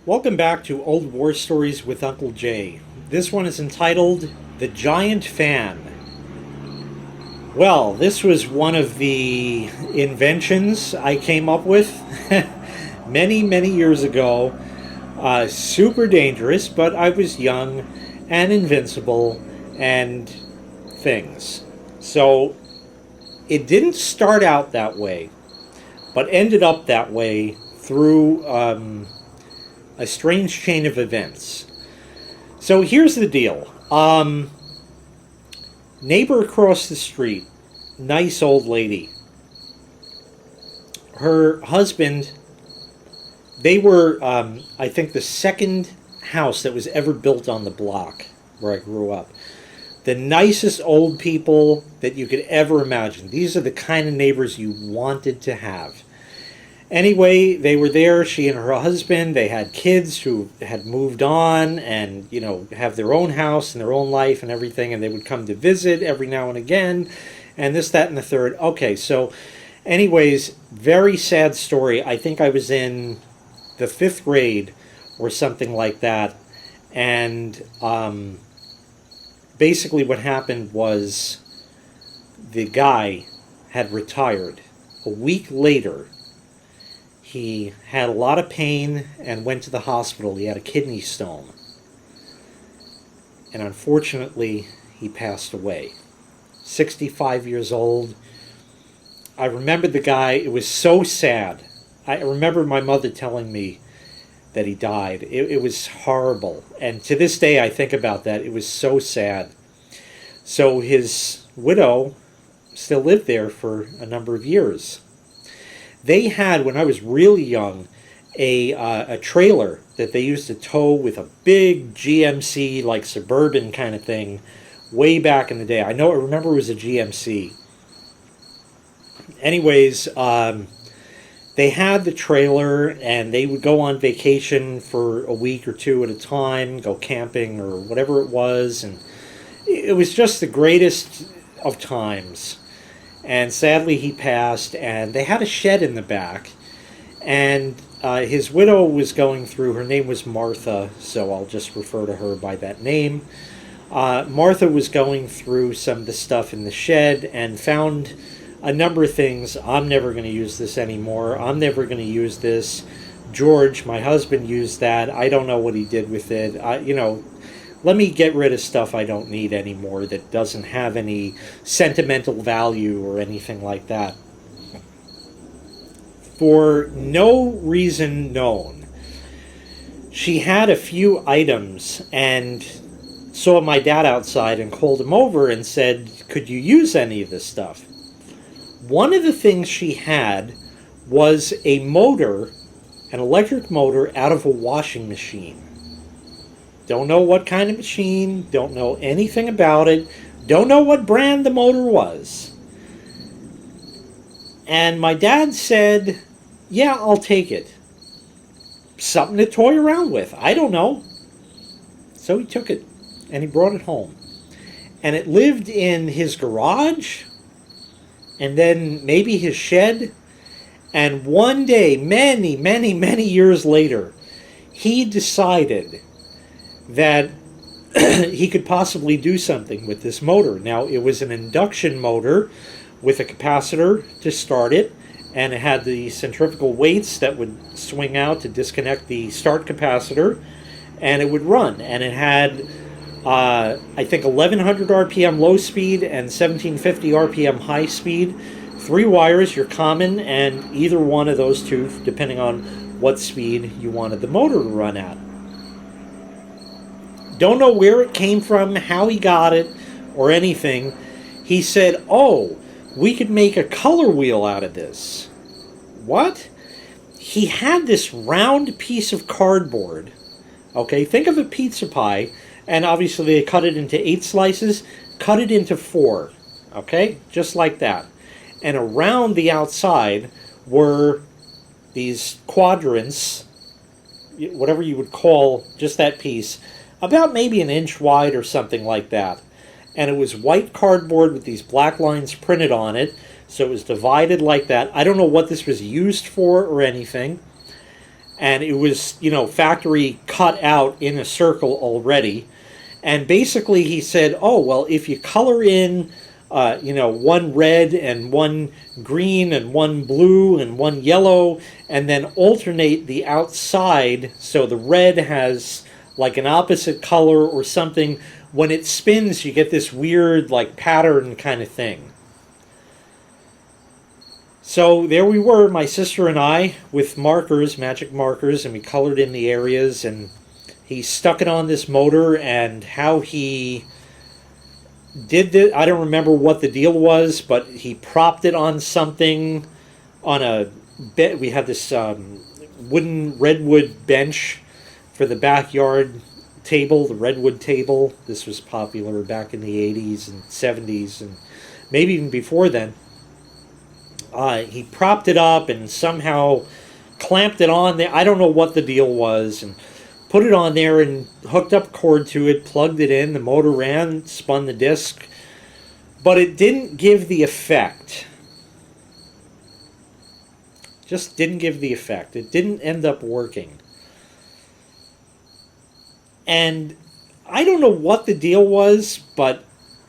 Welcome back to Old War Stories with Uncle Jay. This one is entitled The Giant Fan. Well, this was one of the inventions I came up with many, many years ago. Super dangerous, but I was young and invincible and things. So it didn't start out that way, but ended up that way through a strange chain of events. So here's the deal. Neighbor across the street, nice old lady. Her husband, they were, I think, the second house that was ever built on the block where I grew up. The nicest old people that you could ever imagine. These are the kind of neighbors you wanted to have. Anyway, they were there, she and her husband. They had kids who had moved on and, have their own house and their own life and everything, and they would come to visit every now and again, and this, that, and the third. Okay, so anyways, very sad story. I think I was in the 5th grade or something like that, and basically what happened was the guy had retired. A week later, he had a lot of pain and went to the hospital. He had a kidney stone. And unfortunately, he passed away. 65 years old. I remember the guy. It was so sad. I remember my mother telling me that he died. It was horrible. And to this day, I think about that. It was so sad. So his widow still lived there for a number of years. They had, when I was really young, a trailer that they used to tow with a big GMC, like Suburban kind of thing, way back in the day. I remember it was a GMC. Anyways, they had the trailer, and they would go on vacation for a week or two at a time, go camping or whatever it was, and it was just the greatest of times. And sadly, he passed, and they had a shed in the back. And his widow was going through, her name was Martha, so I'll just refer to her by that name. Martha was going through some of the stuff in the shed and found a number of things. I'm never going to use this anymore. I'm never going to use this. George, my husband, used that. I don't know what he did with it. Let me get rid of stuff I don't need anymore that doesn't have any sentimental value or anything like that. For no reason known, she had a few items and saw my dad outside and called him over and said, could you use any of this stuff? One of the things she had was a motor, an electric motor out of a washing machine. Don't know what kind of machine, don't know anything about it, don't know what brand the motor was. And my dad said, yeah, I'll take it. Something to toy around with, I don't know. So he took it, and he brought it home. And it lived in his garage, and then maybe his shed. And one day, many, many, many years later, he decided that he could possibly do something with this motor. Now, it was an induction motor with a capacitor to start it, and it had the centrifugal weights that would swing out to disconnect the start capacitor, and it would run. And it had, I think, 1100 RPM low speed and 1750 RPM high speed. 3 wires, your common, and either one of those two, depending on what speed you wanted the motor to run at. Don't know where it came from, how he got it, or anything. He said, oh, we could make a color wheel out of this. What? He had this round piece of cardboard. Okay, think of a pizza pie, and obviously they cut it into 8 slices, cut it into 4. Okay, just like that. And around the outside were these quadrants, whatever you would call just that piece, about maybe an inch wide or something like that. And it was white cardboard with these black lines printed on it, so it was divided like that. I don't know what this was used for or anything. and it was, factory cut out in a circle already. And basically he said, oh, well, if you color in, one red and one green and one blue and one yellow, and then alternate the outside so the red has like an opposite color or something, when it spins you get this weird like pattern kind of thing. So there we were, my sister and I, with markers, magic markers, and we colored in the areas, and he stuck it on this motor, and how he did this, I don't remember what the deal was, but he propped it on something, on a bed. We had this wooden redwood bench for the backyard table, the redwood table. This was popular back in the 80s and 70s, and maybe even before then. He propped it up and somehow clamped it on there. I don't know what the deal was, and put it on there and hooked up a cord to it, plugged it in, the motor ran, spun the disc, but it didn't give the effect. Just didn't give the effect. It didn't end up working. And I don't know what the deal was, but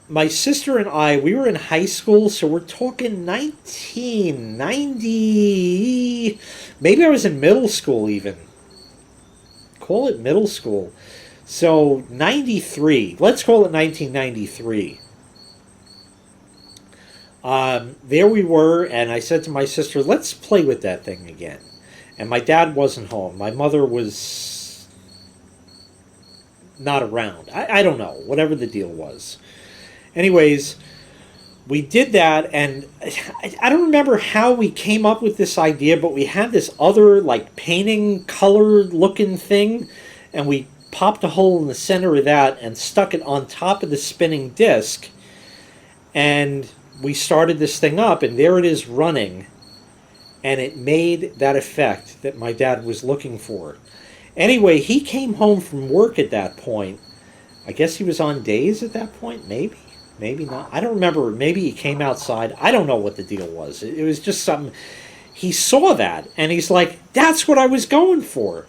my sister and I, we were in high school, so we're talking 1990. Maybe I was in middle school even. Call it middle school. So 93. Let's call it 1993. There we were, and I said to my sister, let's play with that thing again. And my dad wasn't home. My mother was not around. I don't know, whatever the deal was. Anyways, we did that, and I don't remember how we came up with this idea, but we had this other, like, painting color-looking thing, and we popped a hole in the center of that and stuck it on top of the spinning disc, and we started this thing up, and there it is running, and it made that effect that my dad was looking for. Anyway, he came home from work at that point. I guess he was on days at that point, maybe. Maybe not. I don't remember. Maybe he came outside. I don't know what the deal was. It was just something. He saw that, and he's like, that's what I was going for.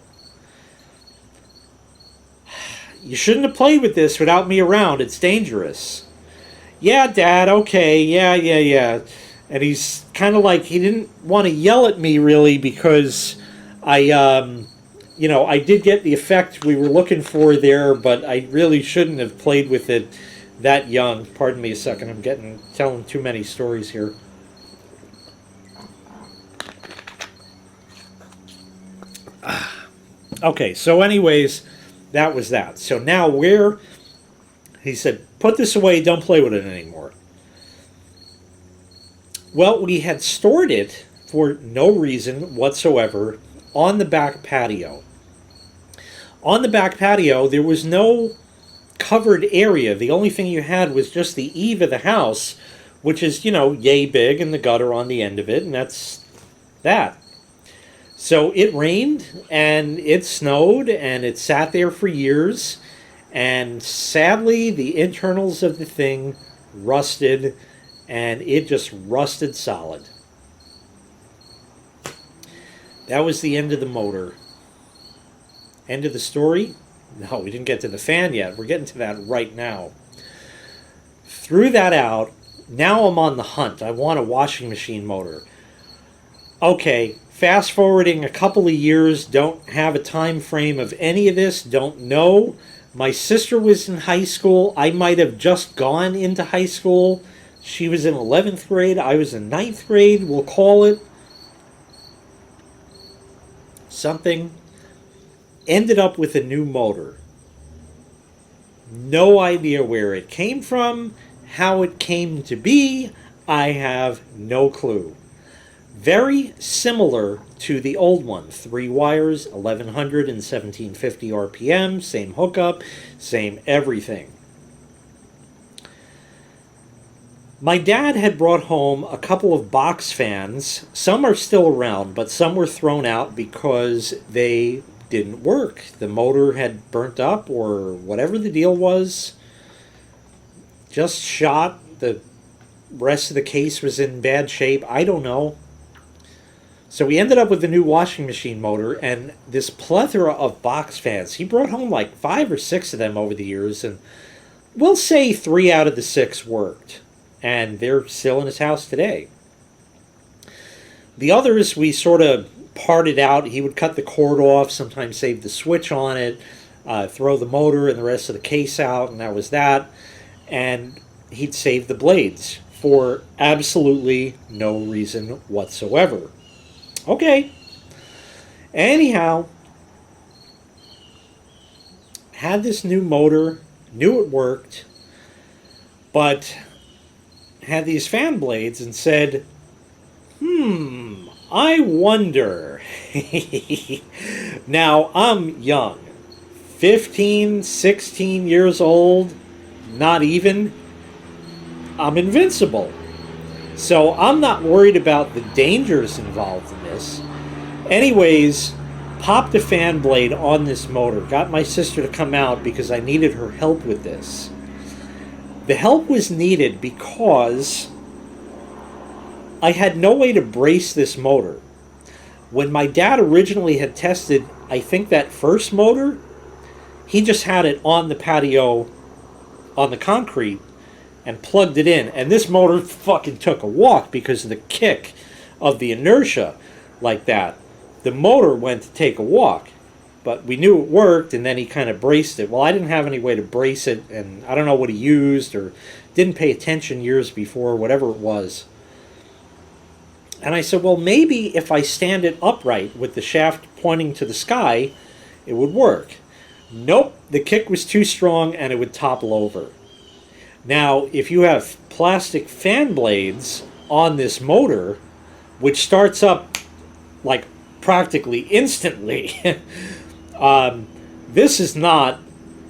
You shouldn't have played with this without me around. It's dangerous. Yeah, Dad, okay. Yeah. And he's kind of like, he didn't want to yell at me, really, because I did get the effect we were looking for there, but I really shouldn't have played with it that young. Pardon me a second, I'm telling too many stories here. Okay, so anyways, that was that. So now he said, put this away, don't play with it anymore. Well, we had stored it for no reason whatsoever on the back patio. On the back patio, there was no covered area. The only thing you had was just the eave of the house, which is, yay big, and the gutter on the end of it, and that's that. So it rained, and it snowed, and it sat there for years, and sadly, the internals of the thing rusted, and it just rusted solid. That was the end of the motor. End of the story? No, we didn't get to the fan yet. We're getting to that right now. Threw that out. Now I'm on the hunt. I want a washing machine motor. Okay, fast forwarding a couple of years. Don't have a time frame of any of this. Don't know. My sister was in high school. I might have just gone into high school. She was in 11th grade. I was in 9th grade. We'll call it something. Ended up with a new motor. No idea where it came from, how it came to be. I have no clue. Very similar to the old one. 3 wires, 1100 and 1750 RPM, same hookup, same everything. My dad had brought home a couple of box fans. Some are still around, but some were thrown out because they didn't work. The motor had burnt up, or whatever the deal was. Just shot. The rest of the case was in bad shape. I don't know. So we ended up with a new washing machine motor and this plethora of box fans. He brought home like 5 or 6 of them over the years, and we'll say 3 out of the 6 worked. And they're still in his house today. The others we sort of parted out. He would cut the cord off, sometimes save the switch on it, throw the motor and the rest of the case out, and that was that. And he'd save the blades for absolutely no reason whatsoever. Okay. Anyhow, had this new motor, knew it worked, but had these fan blades and said, I wonder. Now, I'm young. 15, 16 years old, not even. I'm invincible. So I'm not worried about the dangers involved in this. Anyways, popped a fan blade on this motor. Got my sister to come out because I needed her help with this. The help was needed because I had no way to brace this motor. When my dad originally had tested, I think, that first motor, he just had it on the patio on the concrete and plugged it in. And this motor fucking took a walk because of the kick of the inertia like that. The motor went to take a walk. But we knew it worked, and then he kind of braced it. Well, I didn't have any way to brace it, and I don't know what he used or didn't pay attention years before, whatever it was. And I said, well, maybe if I stand it upright with the shaft pointing to the sky, it would work. Nope, the kick was too strong and it would topple over. Now, if you have plastic fan blades on this motor, which starts up like practically instantly, this is not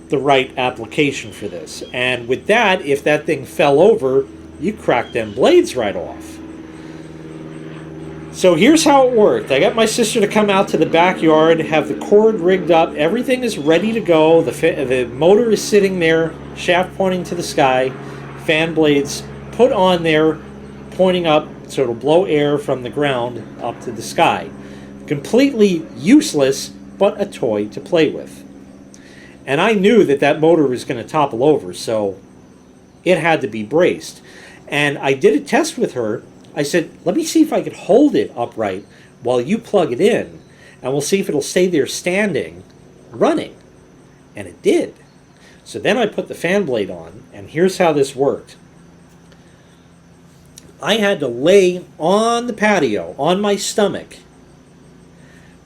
the right application for this. And with that, if that thing fell over, you crack them blades right off. So here's how it worked. I got my sister to come out to the backyard, have the cord rigged up. Everything is ready to go. The motor is sitting there, shaft pointing to the sky, fan blades put on there, pointing up so it'll blow air from the ground up to the sky. Completely useless, but a toy to play with. And I knew that that motor was going to topple over, so it had to be braced. And I did a test with her. I said, let me see if I could hold it upright while you plug it in, and we'll see if it'll stay there standing, running. And it did. So then I put the fan blade on, and here's how this worked. I had to lay on the patio, on my stomach,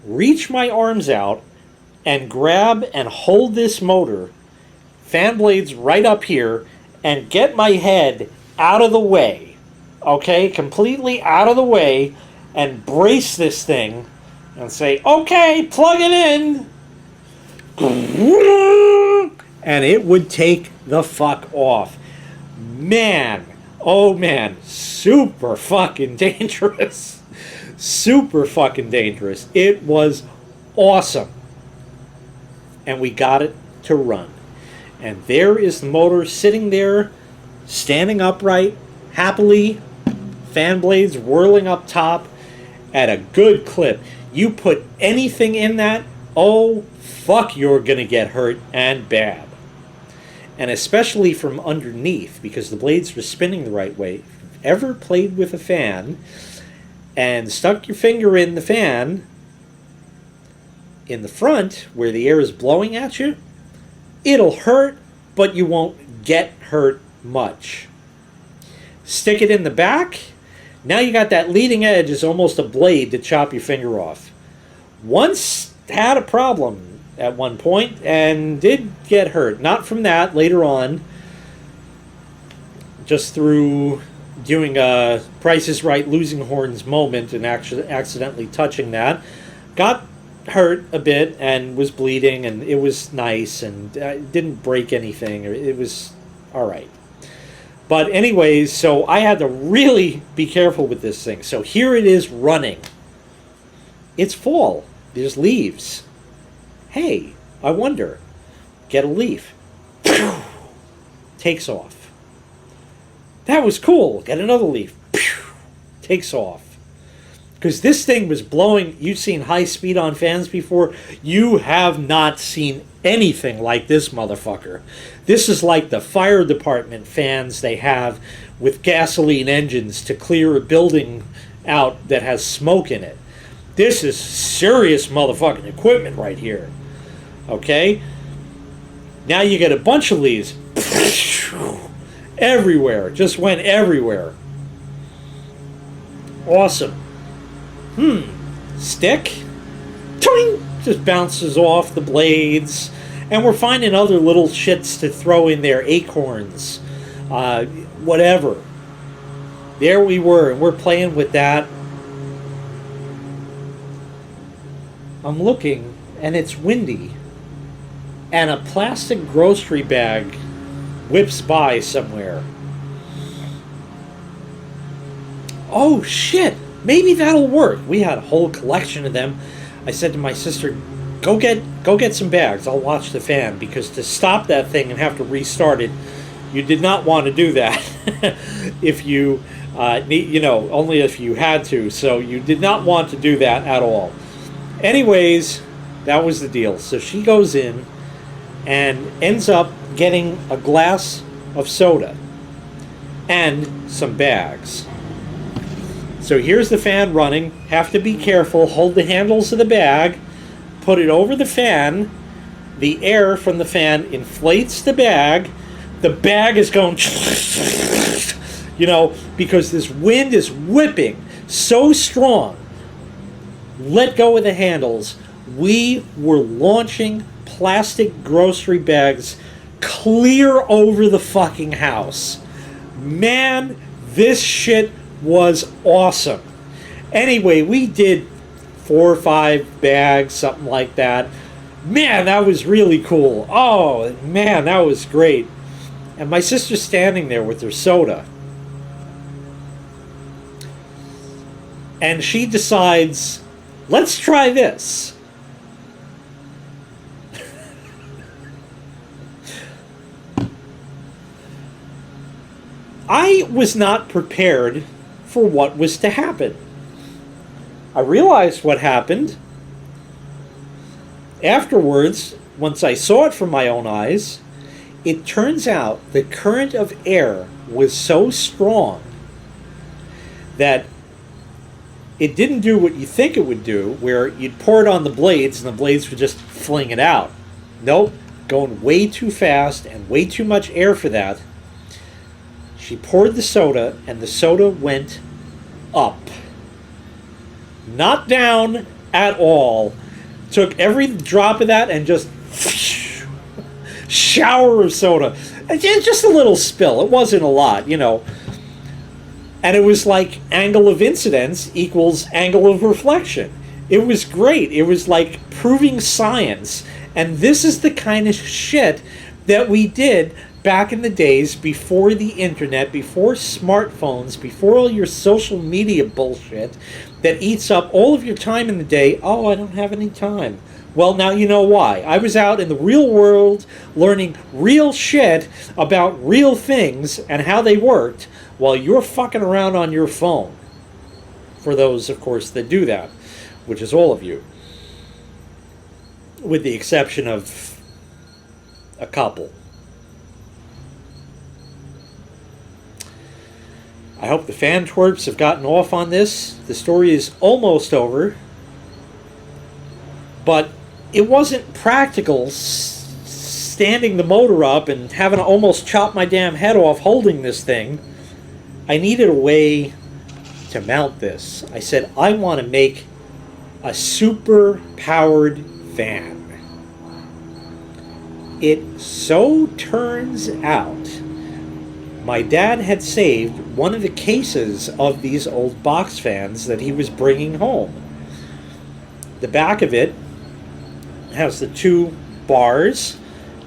reach my arms out, and grab and hold this motor, fan blades right up here, and get my head out of the way. Okay, completely out of the way, and brace this thing and say, okay, plug it in. And it would take the fuck off. Man, oh man, super fucking dangerous. Super fucking dangerous. It was awesome. And we got it to run. And there is the motor sitting there, standing upright, happily, fan blades whirling up top at a good clip. You put anything in that, oh fuck, you're gonna get hurt, and bad. And especially from underneath, because the blades were spinning the right way. If you've ever played with a fan and stuck your finger in the fan in the front where the air is blowing at you, it'll hurt, but you won't get hurt much. Stick it in the back. Now you got that leading edge is almost a blade to chop your finger off. Once had a problem at one point and did get hurt. Not from that, later on. Just through doing a Price is Right losing horns moment and actually accidentally touching that. Got hurt a bit and was bleeding, and it was nice and didn't break anything. It was alright. But anyways, so I had to really be careful with this thing. So here it is running. It's fall. There's leaves. Hey, I wonder. Get a leaf. Takes off. That was cool. Get another leaf. Takes off. Because this thing was blowing. You've seen high speed on fans before. You have not seen anything like this motherfucker. This is like the fire department fans they have with gasoline engines to clear a building out that has smoke in it. This is serious motherfucking equipment right here. Okay? Now you get a bunch of these. Everywhere. Just went everywhere. Awesome. Stick. Toing! Just bounces off the blades. And we're finding other little shits to throw in there. Acorns. Whatever. There we were, and we're playing with that. I'm looking, and it's windy. And a plastic grocery bag whips by somewhere. Oh, shit! Maybe that'll work. We had a whole collection of them. I said to my sister, go get some bags. I'll watch the fan, because to stop that thing and have to restart it, you did not want to do that. If you need, only if you had to. So you did not want to do that at all. Anyways, that was the deal. So she goes in and ends up getting a glass of soda and some bags. So here's the fan running. Have to be careful. Hold the handles of the bag. Put it over the fan. The air from the fan inflates the bag. The bag is going, because this wind is whipping so strong. Let go of the handles. We were launching plastic grocery bags clear over the fucking house. Man, this shit was awesome. Anyway, we did 4 or 5 bags, something like that. Man, that was really cool. Oh, man, that was great. And my sister's standing there with her soda. And she decides, let's try this. I was not prepared for what was to happen. I realized what happened. Afterwards, once I saw it from my own eyes, it turns out the current of air was so strong that it didn't do what you think it would do, where you'd pour it on the blades and the blades would just fling it out. Nope, going way too fast and way too much air for that. She poured the soda, and the soda went up. Not down at all. Took every drop of that and just shower of soda. Just a little spill. It wasn't a lot, And it was like angle of incidence equals angle of reflection. It was great. It was like proving science. And this is the kind of shit that we did back in the days before the internet, before smartphones, before all your social media bullshit that eats up all of your time in the day. Oh, I don't have any time. Well, now you know why. I was out in the real world learning real shit about real things and how they worked while you're fucking around on your phone. For those, of course, that do that, which is all of you. With the exception of a couple. I hope the fan twerps have gotten off on this. The story is almost over. But it wasn't practical standing the motor up and having to almost chop my damn head off holding this thing. I needed a way to mount this. I said, I want to make a super powered fan. It so turns out my dad had saved one of the cases of these old box fans that he was bringing home. The back of it has the 2 bars,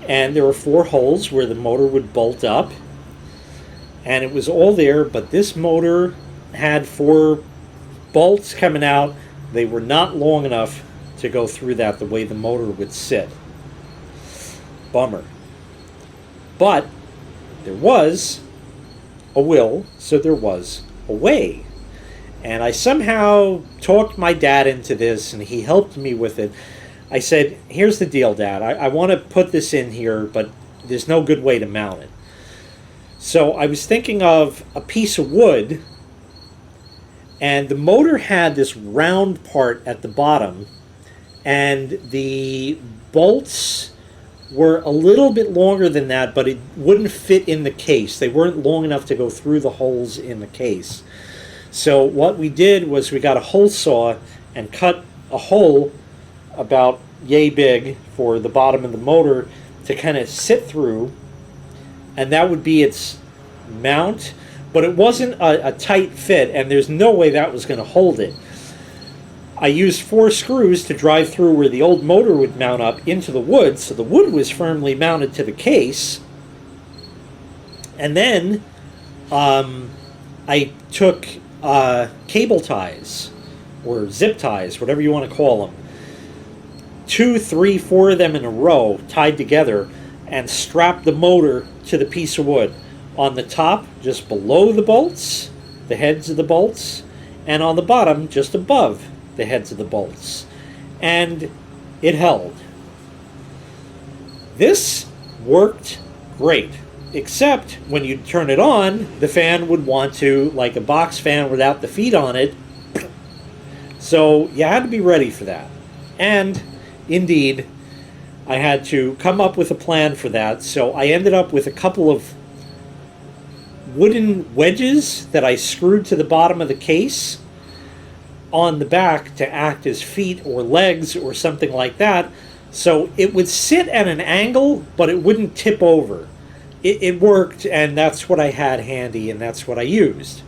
and there were 4 holes where the motor would bolt up. And it was all there, but this motor had 4 bolts coming out. They were not long enough to go through that the way the motor would sit. Bummer. But there was a will, so there was a way. And I somehow talked my dad into this, and he helped me with it. I said, here's the deal, Dad. I want to put this in here, but there's no good way to mount it. So I was thinking of a piece of wood, and the motor had this round part at the bottom, and the bolts were a little bit longer than that, but it wouldn't fit in the case. They weren't long enough to go through the holes in the case. So what we did was we got a hole saw and cut a hole about yay big for the bottom of the motor to kind of sit through, and that would be its mount, but it wasn't a tight fit, and there's no way that was going to hold it. I used 4 screws to drive through where the old motor would mount up into the wood, so the wood was firmly mounted to the case. And then I took cable ties, or zip ties, whatever you want to call them, 2, 3, 4 of them in a row tied together, and strapped the motor to the piece of wood. On the top, just below the bolts, the heads of the bolts, and on the bottom, just above the heads of the bolts. And it held. This worked great, except when you turn it on, the fan would want to, like a box fan without the feet on it. So you had to be ready for that. And indeed, I had to come up with a plan for that. So I ended up with a couple of wooden wedges that I screwed to the bottom of the case on the back to act as feet or legs or something like that. So it would sit at an angle, but it wouldn't tip over. It worked, and that's what I had handy, and that's what I used.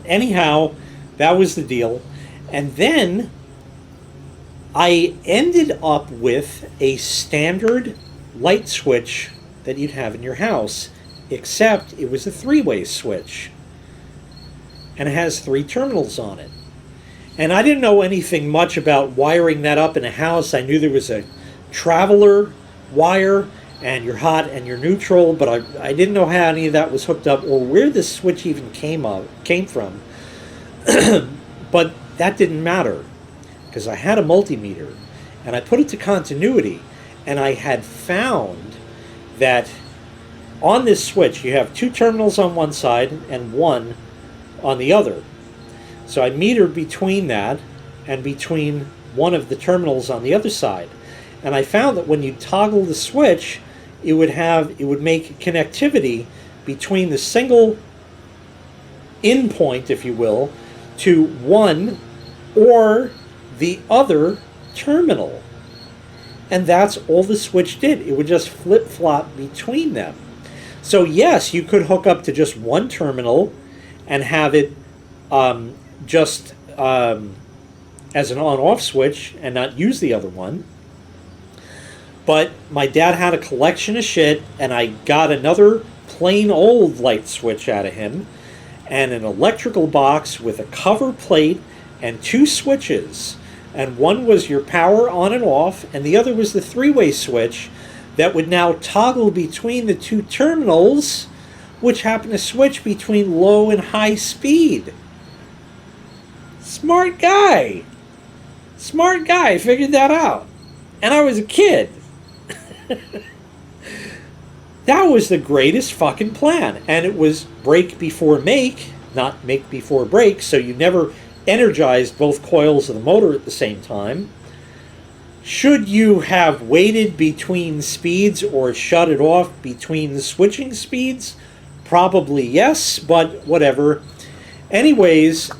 Anyhow, that was the deal. And then I ended up with a standard light switch that you'd have in your house, except it was a 3-way switch. And it has 3 terminals on it. And I didn't know anything much about wiring that up in a house. I knew there was a traveler wire, and your hot and your neutral, but I didn't know how any of that was hooked up or where the switch even came from. But that didn't matter, because I had a multimeter, and I put it to continuity, and I had found that on this switch you have 2 terminals on one side and 1 on the other. So I metered between that and between one of the terminals on the other side, and I found that when you toggle the switch, it would make connectivity between the single in point, if you will, to one or the other terminal. And that's all the switch did. It would just flip-flop between them. So yes, you could hook up to just one terminal and have it just as an on-off switch and not use the other one. But my dad had a collection of shit, and I got another plain old light switch out of him, and an electrical box with a cover plate and 2 switches. And one was your power on and off, and the other was the 3-way switch that would now toggle between the 2 terminals, which happened to switch between low and high speed. Smart guy. Smart guy figured that out. And I was a kid. That was the greatest fucking plan. And it was break before make, not make before break, so you never energized both coils of the motor at the same time. Should you have waited between speeds or shut it off between the switching speeds? Probably yes, but whatever. Anyways,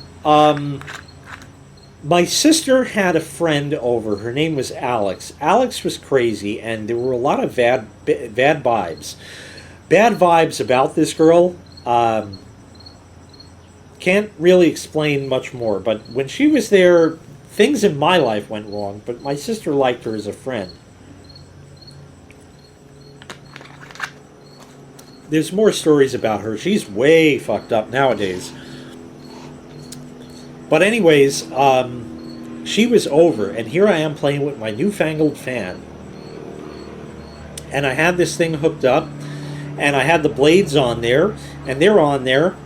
my sister had a friend over. Her name was Alex. Alex was crazy, and there were a lot of bad vibes. Bad vibes about this girl. Can't really explain much more, but when she was there, things in my life went wrong, but my sister liked her as a friend. There's more stories about her. She's way fucked up nowadays. But anyways, she was over, and here I am playing with my newfangled fan. And I had this thing hooked up, and I had the blades on there, and they're on there.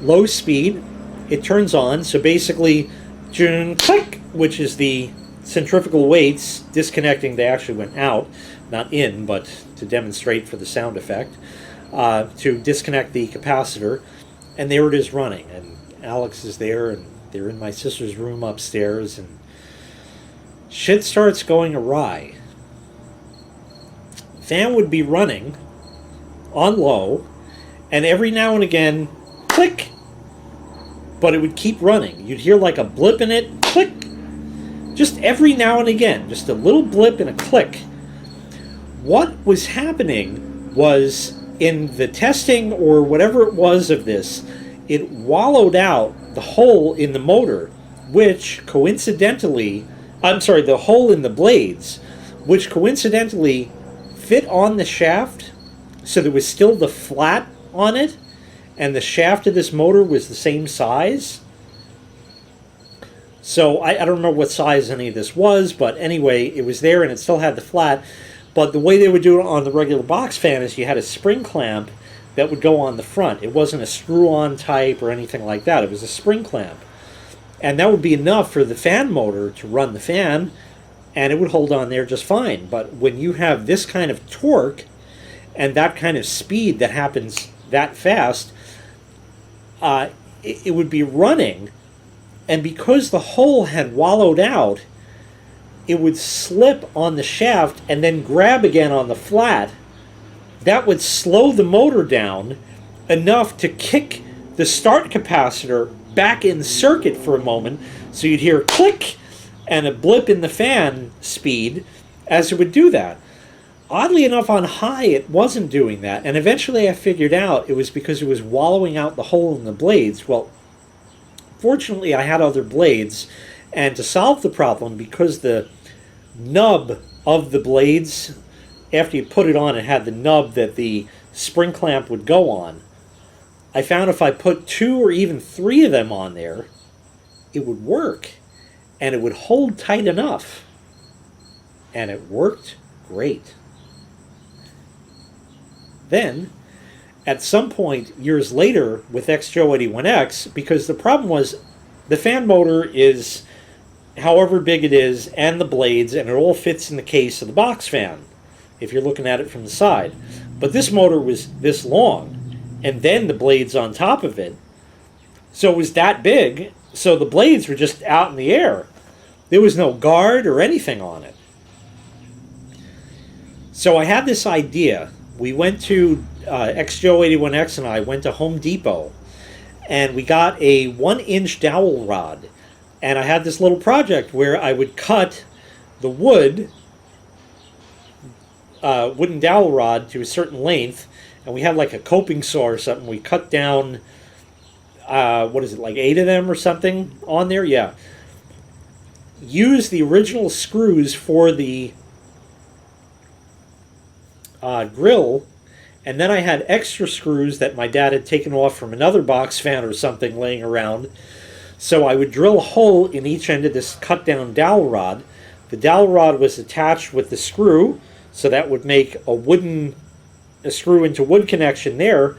low speed, it turns on. So basically, click, which is the centrifugal weights disconnecting. They actually went out, not in, but to demonstrate for the sound effect, to disconnect the capacitor. And there it is running. And Alex is there, and they're in my sister's room upstairs, and shit starts going awry. Fan would be running on low, and every now and again, click, but it would keep running. You'd hear like a blip in it, click, just every now and again, just a little blip and a click. What was happening was, in the testing or whatever it was of this, it wallowed out the hole in the motor, which coincidentally, the hole in the blades, which coincidentally fit on the shaft, so there was still the flat on it, and the shaft of this motor was the same size. So I don't know what size any of this was, but anyway, it was there and it still had the flat. But the way they would do it on the regular box fan is you had a spring clamp that would go on the front. It wasn't a screw-on type or anything like that. It was a spring clamp. And that would be enough for the fan motor to run the fan, and it would hold on there just fine. But when you have this kind of torque and that kind of speed that happens that fast, it would be running, and because the hole had wallowed out, it would slip on the shaft and then grab again on the flat. That would slow the motor down enough to kick the start capacitor back in circuit for a moment, so you'd hear a click and a blip in the fan speed as it would do that. Oddly enough, on high, it wasn't doing that, and eventually I figured out it was because it was wallowing out the hole in the blades. Well, fortunately, I had other blades, and to solve the problem, because the nub of the blades, after you put it on, it had the nub that the spring clamp would go on. I found if I put 2 or even 3 of them on there, it would work, and it would hold tight enough. And it worked great. Then, at some point years later with XJO81X, because the problem was the fan motor is however big it is, and the blades, and it all fits in the case of the box fan, if you're looking at it from the side. But this motor was this long, and then the blades on top of it. So it was that big, so the blades were just out in the air. There was no guard or anything on it. So I had this idea. We went to, XJO81X and I went to Home Depot, and we got a 1-inch dowel rod. And I had this little project where I would cut the wooden dowel rod to a certain length, and we had like a coping saw or something. We cut down, like 8 of them or something on there? Yeah. Use the original screws for the grill, and then I had extra screws that my dad had taken off from another box fan or something laying around. So I would drill a hole in each end of this cut-down dowel rod. The dowel rod was attached with the screw, so that would make a screw into wood connection there,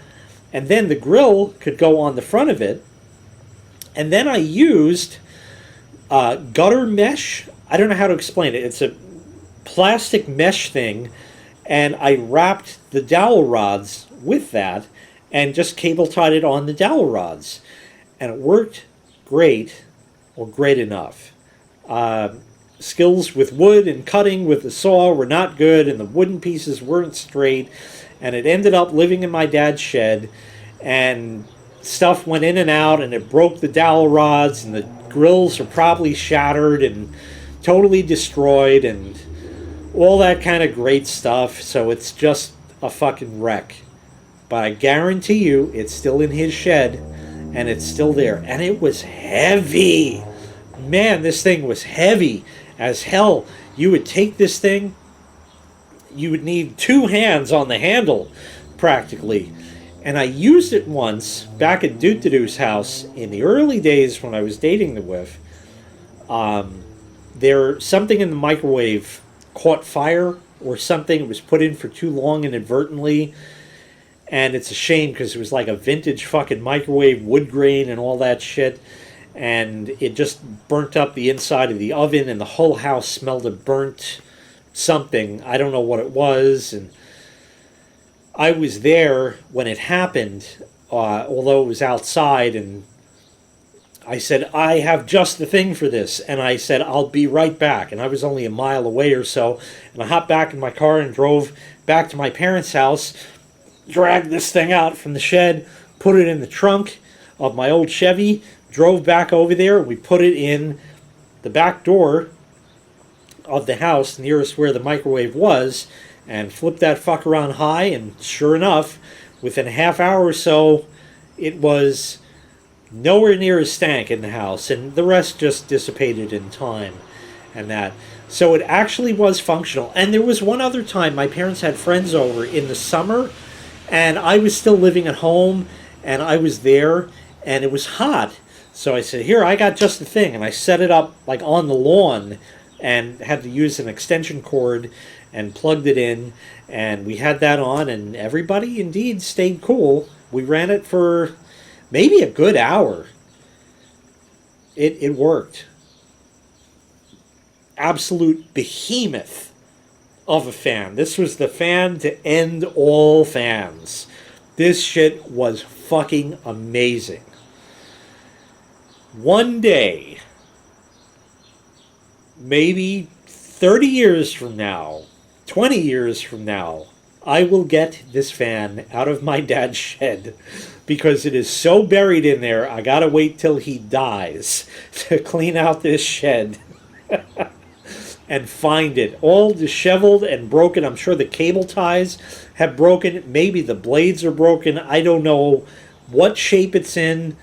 and then the grill could go on the front of it. And then I used gutter mesh. I don't know how to explain it. It's a plastic mesh thing, and I wrapped the dowel rods with that and just cable tied it on the dowel rods, and it worked great, or great enough. Skills with wood and cutting with the saw were not good, and the wooden pieces weren't straight, and it ended up living in my dad's shed, and stuff went in and out, and it broke the dowel rods, and the grills are probably shattered and totally destroyed, and all that kind of great stuff. So it's just a fucking wreck. But I guarantee you it's still in his shed, and it's still there. And it was heavy. Man, this thing was heavy as hell. You would take this thing, you would need 2 hands on the handle, practically. And I used it once back at Doot-to-Doo's house in the early days when I was dating the wife. Something in the microwave caught fire or something. It was put in for too long inadvertently. And it's a shame because it was like a vintage fucking microwave, wood grain, and all that shit. And it just burnt up the inside of the oven, and the whole house smelled of burnt something. I don't know what it was. And I was there when it happened, although it was outside, and I said, I have just the thing for this. And I said, I'll be right back. And I was only a mile away or so. And I hopped back in my car and drove back to my parents' house, dragged this thing out from the shed, put it in the trunk of my old Chevy, drove back over there. We put it in the back door of the house nearest where the microwave was, and flipped that fucker on high. And sure enough, within a half hour or so, it was nowhere near a stank in the house, and the rest just dissipated in time and that. So it actually was functional. And there was one other time my parents had friends over in the summer, and I was still living at home, and I was there, and it was hot. So I said, here, I got just the thing. And I set it up like on the lawn and had to use an extension cord and plugged it in, and we had that on, and everybody indeed stayed cool. We ran it for maybe a good hour. It worked. Absolute behemoth of a fan. This was the fan to end all fans. This shit was fucking amazing. One day, maybe 30 years from now, 20 years from now, I will get this fan out of my dad's shed because it is so buried in there. I gotta wait till he dies to clean out this shed and find it. All disheveled and broken. I'm sure the cable ties have broken. Maybe the blades are broken. I don't know what shape it's in.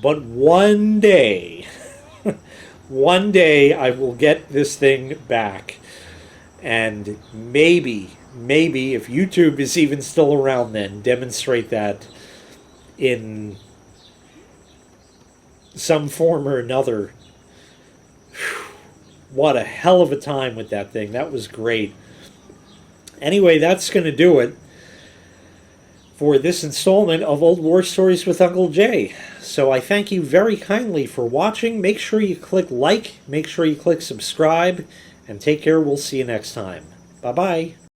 But one day, one day I will get this thing back. And maybe if YouTube is even still around then, demonstrate that in some form or another. What a hell of a time with that thing. That was great. Anyway, that's going to do it for this installment of Old War Stories with Uncle Jay. So I thank you very kindly for watching. Make sure you click like, make sure you click subscribe, and take care. We'll see you next time. Bye-bye.